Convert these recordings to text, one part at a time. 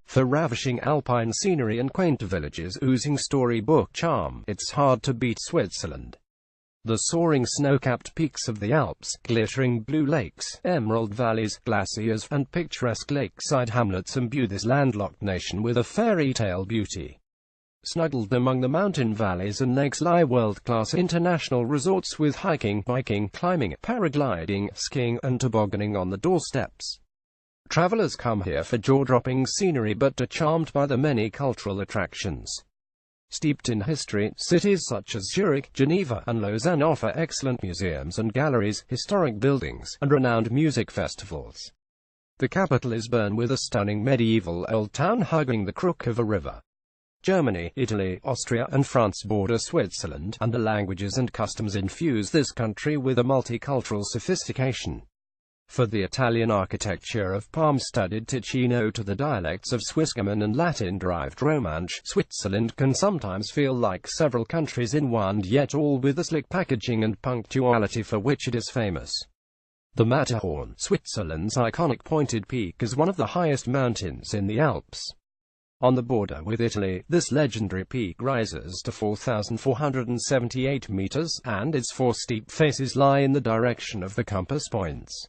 For ravishing alpine scenery and quaint villages oozing storybook charm, it's hard to beat Switzerland. The soaring snow-capped peaks of the Alps, glittering blue lakes, emerald valleys, glaciers, and picturesque lakeside hamlets imbue this landlocked nation with a fairy tale beauty. Snuggled among the mountain valleys and lakes lie world-class international resorts with hiking, biking, climbing, paragliding, skiing, and tobogganing on the doorsteps. Travelers come here for jaw-dropping scenery but are charmed by the many cultural attractions. Steeped in history, cities such as Zurich, Geneva, and Lausanne offer excellent museums and galleries, historic buildings, and renowned music festivals. The capital is Bern, with a stunning medieval old town hugging the crook of a river. Germany, Italy, Austria, and France border Switzerland, and the languages and customs infuse this country with a multicultural sophistication. For the Italian architecture of palm-studded Ticino to the dialects of Swissgerman and Latin-derived Romansh, Switzerland can sometimes feel like several countries in one, yet all with the slick packaging and punctuality for which it is famous. The Matterhorn, Switzerland's iconic pointed peak, is one of the highest mountains in the Alps. On the border with Italy, this legendary peak rises to 4,478 meters, and its four steep faces lie in the direction of the compass points.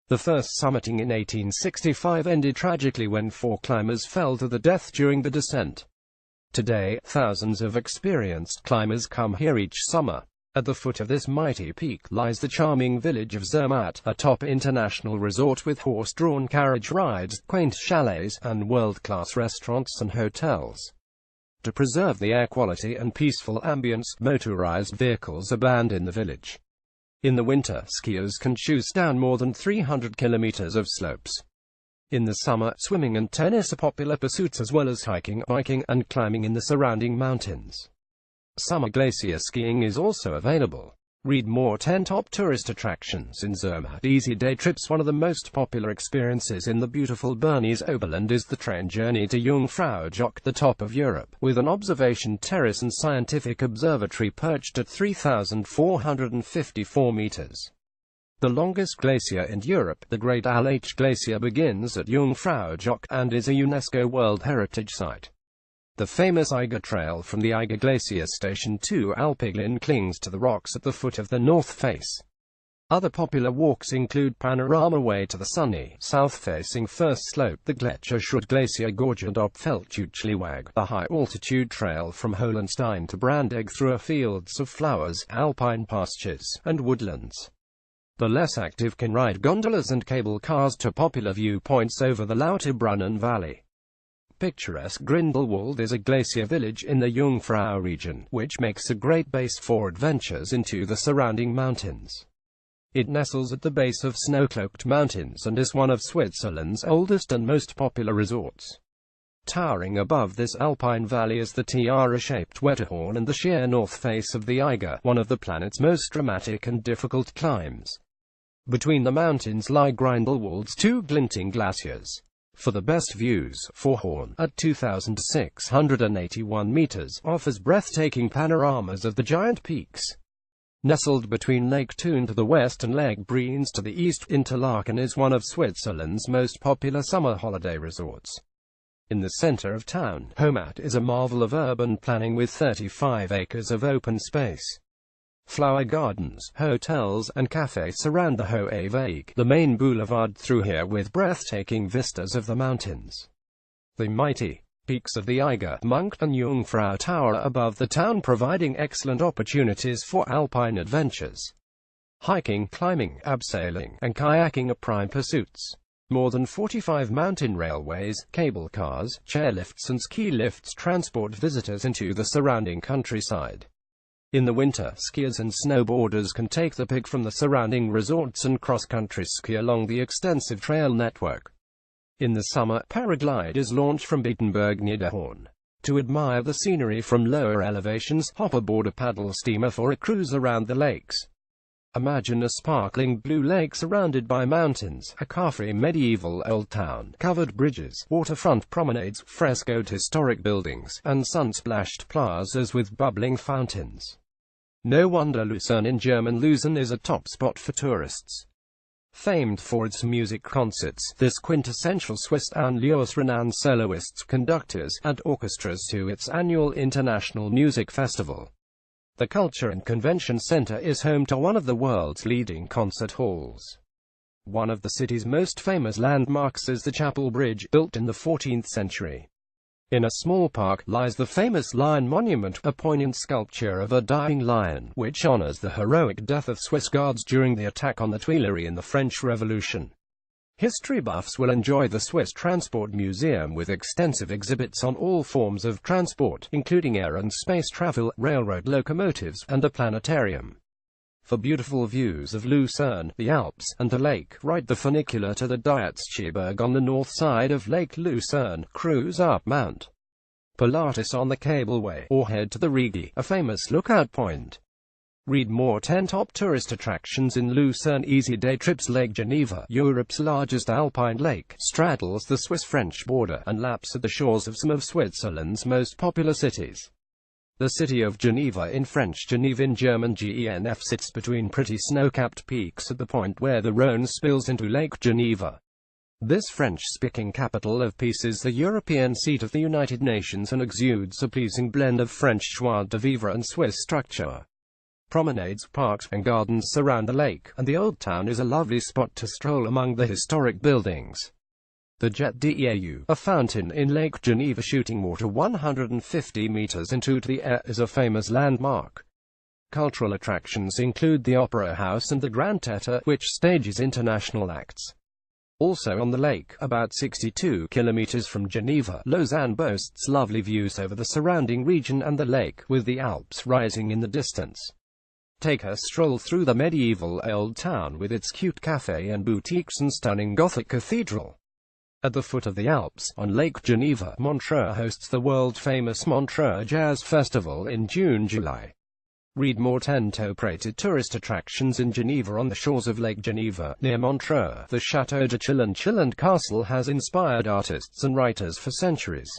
The first summiting in 1865 ended tragically when 4 climbers fell to the death during the descent. Today, thousands of experienced climbers come here each summer. At the foot of this mighty peak lies the charming village of Zermatt, a top international resort with horse-drawn carriage rides, quaint chalets, and world-class restaurants and hotels. To preserve the air quality and peaceful ambience, motorized vehicles are banned in the village. In the winter, skiers can choose down more than 300 kilometers of slopes. In the summer, swimming and tennis are popular pursuits, as well as hiking, biking, and climbing in the surrounding mountains. Summer glacier skiing is also available. Read more: 10 top tourist attractions in Zermatt. Easy day trips. One of the most popular experiences in the beautiful Bernese Oberland is the train journey to Jungfrau Joch, the top of Europe, with an observation terrace and scientific observatory perched at 3,454 meters. The longest glacier in Europe, the Great Alch Glacier, begins at Jungfrau Joch, and is a UNESCO World Heritage Site. The famous Eiger Trail from the Eiger Glacier Station to Alpiglin clings to the rocks at the foot of the north face. Other popular walks include Panorama Way to the sunny, south-facing first slope, the Gletscherschuld Glacier Gorge, and Opfeldtüchliwag, a high-altitude trail from Hohenstein to Brandegg through fields of flowers, alpine pastures, and woodlands. The less active can ride gondolas and cable cars to popular viewpoints over the Lauterbrunnen Valley. Picturesque Grindelwald is a glacier village in the Jungfrau region, which makes a great base for adventures into the surrounding mountains. It nestles at the base of snow-cloaked mountains and is one of Switzerland's oldest and most popular resorts. Towering above this alpine valley is the tiara-shaped Wetterhorn and the sheer north face of the Eiger, one of the planet's most dramatic and difficult climbs. Between the mountains lie Grindelwald's 2 glinting glaciers. For the best views, Vorhorn, at 2,681 meters, offers breathtaking panoramas of the giant peaks. Nestled between Lake Thun to the west and Lake Brienz to the east, Interlaken is one of Switzerland's most popular summer holiday resorts. In the center of town, Homat is a marvel of urban planning with 35 acres of open space. Flower gardens, hotels, and cafes surround the Hohe Weg, the main boulevard through here, with breathtaking vistas of the mountains. The mighty peaks of the Eiger, Monk, and Jungfrau tower above the town, providing excellent opportunities for alpine adventures. Hiking, climbing, abseiling, and kayaking are prime pursuits. More than 45 mountain railways, cable cars, chairlifts, and ski lifts transport visitors into the surrounding countryside. In the winter, skiers and snowboarders can take the pick from the surrounding resorts and cross-country ski along the extensive trail network. In the summer, paragliders launch from Bittenberg-Niederhorn. To admire the scenery from lower elevations, hop aboard a paddle steamer for a cruise around the lakes. Imagine a sparkling blue lake surrounded by mountains, a carefree medieval old town, covered bridges, waterfront promenades, frescoed historic buildings, and sun-splashed plazas with bubbling fountains. No wonder Lucerne in German Lucerne is a top spot for tourists. Famed for its music concerts, this quintessential Swiss town lures renowned soloists, conductors, and orchestras to its annual International Music Festival. The Culture and Convention Center is home to one of the world's leading concert halls. One of the city's most famous landmarks is the Chapel Bridge, built in the 14th century. In a small park lies the famous Lion Monument, a poignant sculpture of a dying lion, which honors the heroic death of Swiss guards during the attack on the Tuileries in the French Revolution. History buffs will enjoy the Swiss Transport Museum with extensive exhibits on all forms of transport, including air and space travel, railroad locomotives, and a planetarium. For beautiful views of Lucerne, the Alps, and the lake, ride the funicular to the Dietzschieberg on the north side of Lake Lucerne, cruise up Mount Pilatus on the cableway, or head to the Rigi, a famous lookout point. Read more 10 top tourist attractions in Lucerne. Easy day trips. Lake Geneva, Europe's largest alpine lake, straddles the Swiss-French border, and laps at the shores of some of Switzerland's most popular cities. The city of Geneva, in French Genève, in German Genf, sits between pretty snow-capped peaks at the point where the Rhone spills into Lake Geneva. This French-speaking capital of peace is the European seat of the United Nations and exudes a pleasing blend of French joie de vivre and Swiss structure. Promenades, parks, and gardens surround the lake, and the Old Town is a lovely spot to stroll among the historic buildings. The Jet d'Eau, a fountain in Lake Geneva shooting water 150 meters into the air, is a famous landmark. Cultural attractions include the Opera House and the Grand Theatre, which stages international acts. Also on the lake, about 62 kilometers from Geneva, Lausanne boasts lovely views over the surrounding region and the lake, with the Alps rising in the distance. Take a stroll through the medieval Old Town with its cute café and boutiques and stunning Gothic cathedral. At the foot of the Alps, on Lake Geneva, Montreux hosts the world-famous Montreux Jazz Festival in June-July. Read more 10 top-rated tourist attractions in Geneva. On the shores of Lake Geneva, near Montreux, the Château de Chilland Castle has inspired artists and writers for centuries.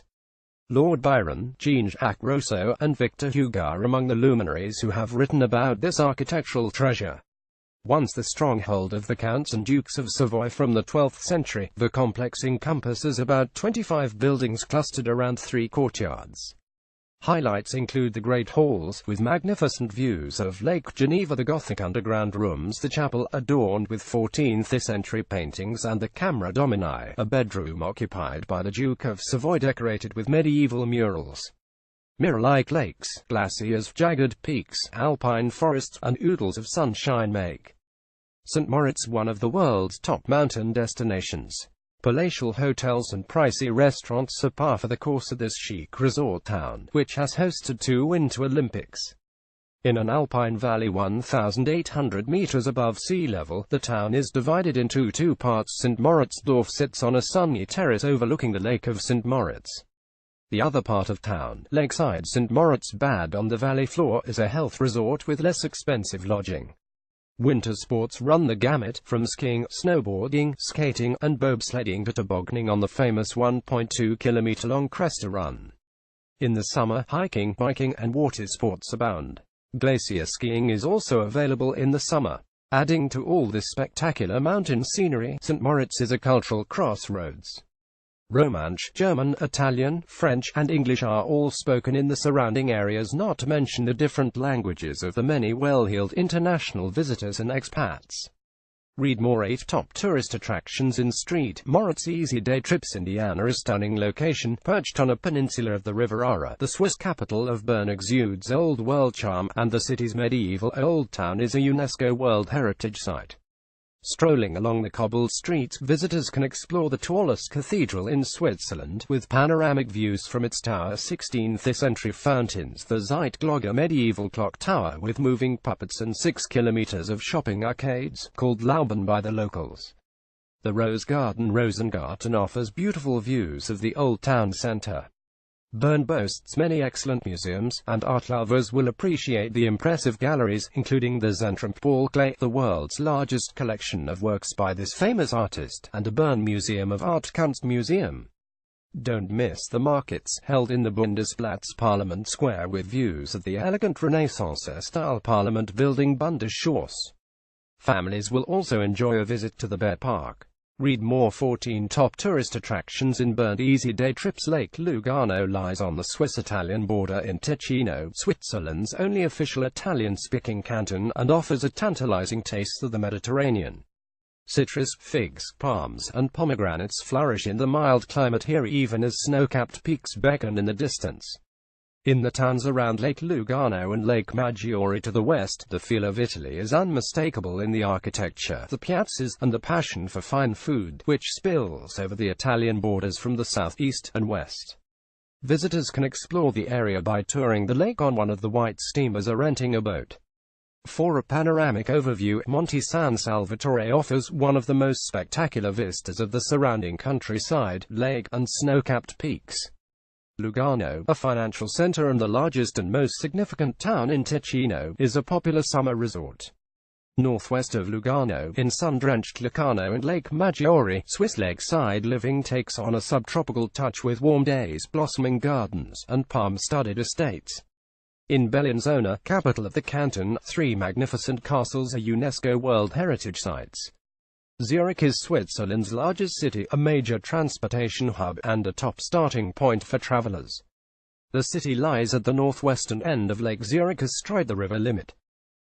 Lord Byron, Jean-Jacques Rousseau, and Victor Hugo are among the luminaries who have written about this architectural treasure. Once the stronghold of the Counts and Dukes of Savoy from the 12th century, the complex encompasses about 25 buildings clustered around 3 courtyards. Highlights include the great halls, with magnificent views of Lake Geneva, the Gothic underground rooms, the chapel, adorned with 14th-century paintings, and the Camera Domini, a bedroom occupied by the Duke of Savoy decorated with medieval murals. Mirror-like lakes, glaciers, jagged peaks, alpine forests, and oodles of sunshine make St. Moritz one of the world's top mountain destinations. Palatial hotels and pricey restaurants are par for the course at this chic resort town, which has hosted 2 Winter Olympics. In an alpine valley 1,800 meters above sea level, the town is divided into 2 parts. St. Moritzdorf sits on a sunny terrace overlooking the Lake of St. Moritz. The other part of town, Lakeside St. Moritz Bad on the valley floor, is a health resort with less expensive lodging. Winter sports run the gamut, from skiing, snowboarding, skating, and bobsledding to tobogganing on the famous 1.2-kilometer-long Cresta Run. In the summer, hiking, biking, and water sports abound. Glacier skiing is also available in the summer. Adding to all this spectacular mountain scenery, St. Moritz is a cultural crossroads. Romansh, German, Italian, French, and English are all spoken in the surrounding areas, not to mention the different languages of the many well-heeled international visitors and expats. Read more 8 top tourist attractions in St. Moritz. Easy day trips. Indiana, a stunning location, perched on a peninsula of the River Ara. The Swiss capital of Bern exudes old world charm, and the city's medieval Old Town is a UNESCO World Heritage Site. Strolling along the cobbled streets, visitors can explore the tallest cathedral in Switzerland, with panoramic views from its tower, 16th-century fountains, the Zeitglocke medieval clock tower with moving puppets, and 6 kilometers of shopping arcades, called Lauben by the locals. The Rose Garden Rosengarten offers beautiful views of the Old Town Center. Bern boasts many excellent museums, and art lovers will appreciate the impressive galleries, including the Zentrum Paul Klee, the world's largest collection of works by this famous artist, and a Bern Museum of Art Kunstmuseum. Don't miss the markets, held in the Bundesplatz Parliament Square with views of the elegant Renaissance-style Parliament building Bundesschloss. Families will also enjoy a visit to the Bear Park. Read more. 14 top tourist attractions in Bern. Easy day trips. Lake Lugano lies on the Swiss-Italian border in Ticino, Switzerland's only official Italian-speaking canton, and offers a tantalizing taste of the Mediterranean. Citrus, figs, palms, and pomegranates flourish in the mild climate here, even as snow-capped peaks beckon in the distance. In the towns around Lake Lugano and Lake Maggiore to the west, the feel of Italy is unmistakable in the architecture, the piazzas, and the passion for fine food, which spills over the Italian borders from the south, east, and west. Visitors can explore the area by touring the lake on one of the white steamers or renting a boat. For a panoramic overview, Monte San Salvatore offers one of the most spectacular vistas of the surrounding countryside, lake, and snow-capped peaks. Lugano, a financial center and the largest and most significant town in Ticino, is a popular summer resort. Northwest of Lugano, in sun-drenched Locarno and Lake Maggiore, Swiss lakeside living takes on a subtropical touch with warm days, blossoming gardens, and palm-studded estates. In Bellinzona, capital of the canton, 3 magnificent castles are UNESCO World Heritage Sites. Zurich is Switzerland's largest city, a major transportation hub, and a top starting point for travelers. The city lies at the northwestern end of Lake Zurich astride the river limit.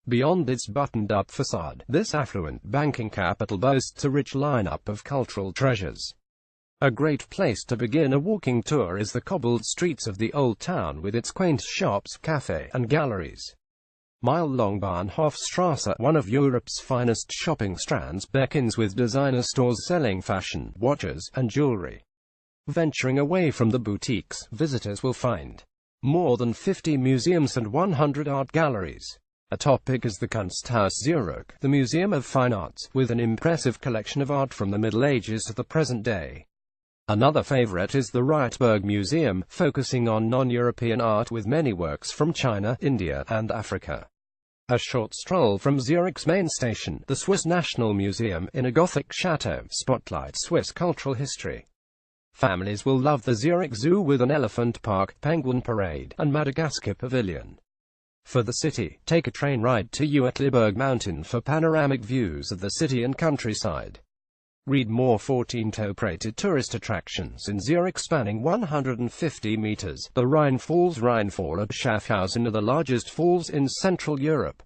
Beyond its buttoned-up facade, this affluent banking capital boasts a rich lineup of cultural treasures. A great place to begin a walking tour is the cobbled streets of the old town with its quaint shops, café, and galleries. Mile-long Bahnhofstrasse, one of Europe's finest shopping strands, beckons with designer stores selling fashion, watches, and jewelry. Venturing away from the boutiques, visitors will find more than 50 museums and 100 art galleries. A top pick is the Kunsthaus Zurich, the Museum of Fine Arts, with an impressive collection of art from the Middle Ages to the present day. Another favorite is the Reitberg Museum, focusing on non-European art with many works from China, India, and Africa. A short stroll from Zurich's main station, the Swiss National Museum, in a Gothic chateau, spotlights Swiss cultural history. Families will love the Zurich Zoo with an elephant park, penguin parade, and Madagascar pavilion. For the city, take a train ride to Uetliberg Mountain for panoramic views of the city and countryside. Read more. 14 top-rated tourist attractions in Zurich spanning 150 meters. The Rhine Falls. Rheinfall at Schaffhausen are the largest falls in Central Europe.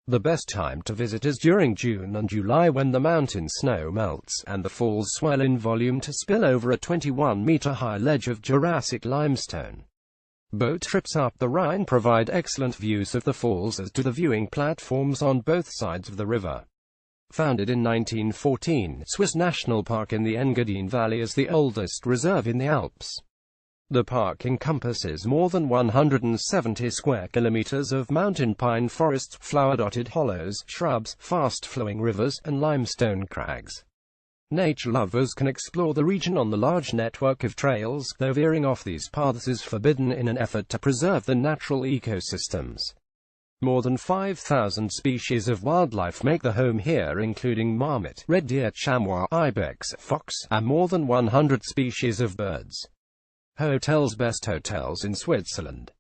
The best time to visit is during June and July when the mountain snow melts, and the falls swell in volume to spill over a 21-meter-high ledge of Jurassic limestone. Boat trips up the Rhine provide excellent views of the falls as do the viewing platforms on both sides of the river. Founded in 1914, Swiss National Park in the Engadine Valley is the oldest reserve in the Alps. The park encompasses more than 170 square kilometers of mountain pine forests, flower-dotted hollows, shrubs, fast-flowing rivers, and limestone crags. Nature lovers can explore the region on the large network of trails, though veering off these paths is forbidden in an effort to preserve the natural ecosystems. More than 5,000 species of wildlife make the home here, including marmot, red deer, chamois, ibex, fox, and more than 100 species of birds. Hotels. Best hotels in Switzerland.